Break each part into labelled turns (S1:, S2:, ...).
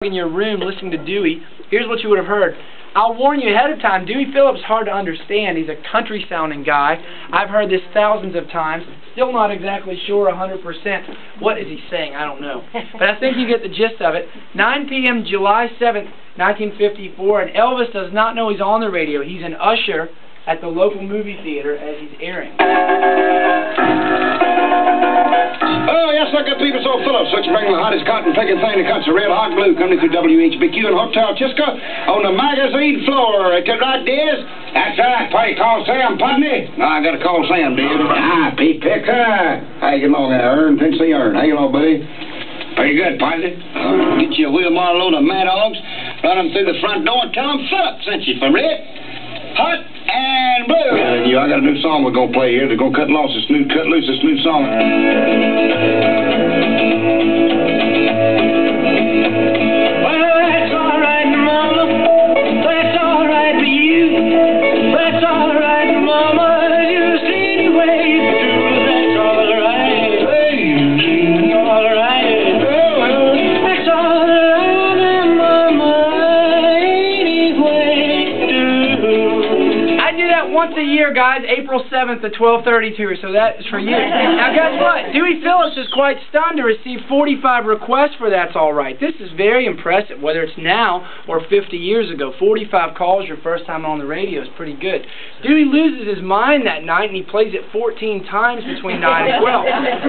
S1: in your room listening to Dewey, here's what you would have heard. I'll warn you ahead of time, Dewey Phillips is hard to understand. He's a country-sounding guy. I've heard this thousands of times. Still not exactly sure 100%. What is he saying? I don't know. But I think you get the gist of it. 9 p.m. July 7th, 1954, and Elvis does not know he's on the radio. He's an usher at the local movie theater as he's airing.
S2: Oh, yes, I got people so Phillips, which bring the hottest cotton-picking thing in the country, red hot glue, coming through WHBQ and Hotel Chisco on the magazine floor. Is that right, Diz? That's right. Why, you call Sam Putney? No, I got to call Sam, Diz. Ah, Pete Picker. How you getting along there, Ern? Tennessee Ern. How you along, buddy? Pretty good, Putney. Get you a wheelbarrow load of mad hogs, run them through the front door and tell them Phillips sent you from Red Hot and Blue. I got a new song we're going to play here. They're going to cut loose this new song. Well, that's all right, Mama. That's all right for you. That's all right, Mama. Just any way you do. That's all right. Hey, all right. Oh, that's all right, Mama. Any way you do.
S1: I do that once a year, guys. April 7th at 12:32. So that is for you. Now, guess what? Dewey Phillips is quite stunned to receive 45 requests for That's All Right. This is very impressive, whether it's now or 50 years ago. 45 calls your first time on the radio is pretty good. Dewey loses his mind that night, and he plays it 14 times between 9 and 12.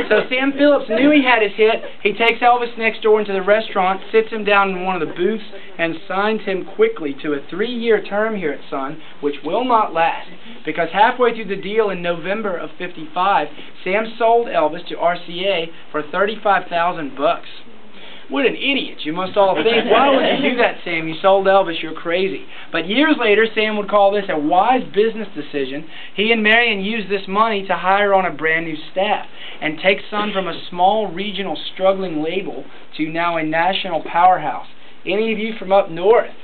S1: So Sam Phillips knew he had his hit. He takes Elvis next door into the restaurant, sits him down in one of the booths, and signs him quickly to a 3-year term here at Sun, which will not last. Because halfway through the deal in November of '55, Sam sold Elvis to RCA for $35,000. What an idiot, you must all think. Why would you do that, Sam? You sold Elvis, you're crazy. But years later, Sam would call this a wise business decision. He and Marion used this money to hire on a brand new staff and take Sun from a small, regional, struggling label to now a national powerhouse. Any of you from up north?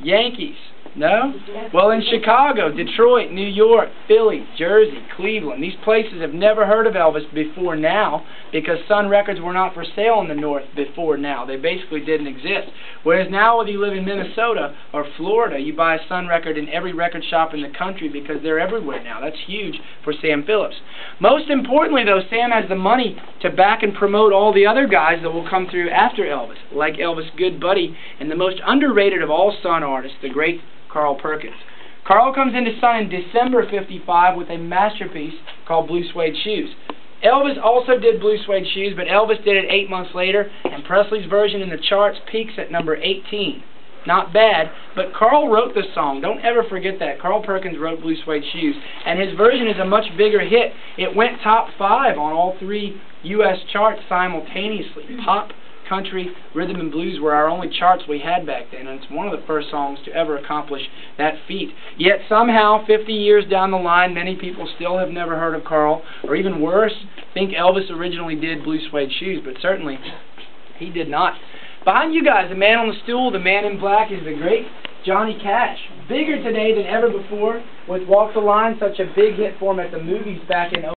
S1: Yankees? No? Well, in Chicago, Detroit, New York, Philly, Jersey, Cleveland, these places have never heard of Elvis before now because Sun records were not for sale in the North before now. They basically didn't exist. Whereas now, whether you live in Minnesota or Florida, you buy a Sun record in every record shop in the country because they're everywhere now. That's huge for Sam Phillips. Most importantly, though, Sam has the money to back and promote all the other guys that will come through after Elvis, like Elvis' good buddy and the most underrated of all Sun artists, the great Carl Perkins. Carl comes into Sun in December '55 with a masterpiece called Blue Suede Shoes. Elvis also did Blue Suede Shoes, but Elvis did it 8 months later, and Presley's version in the charts peaks at number 18. Not bad, but Carl wrote the song. Don't ever forget that. Carl Perkins wrote Blue Suede Shoes, and his version is a much bigger hit. It went top 5 on all 3 U.S. charts simultaneously. Pop, country, rhythm, and blues were our only charts we had back then, and it's one of the first songs to ever accomplish that feat. Yet somehow, 50 years down the line, many people still have never heard of Carl, or even worse, think Elvis originally did Blue Suede Shoes, but certainly he did not. Behind you guys, the man on the stool, the man in black, is the great Johnny Cash. Bigger today than ever before, with Walk the Line, such a big hit for him at the movies back in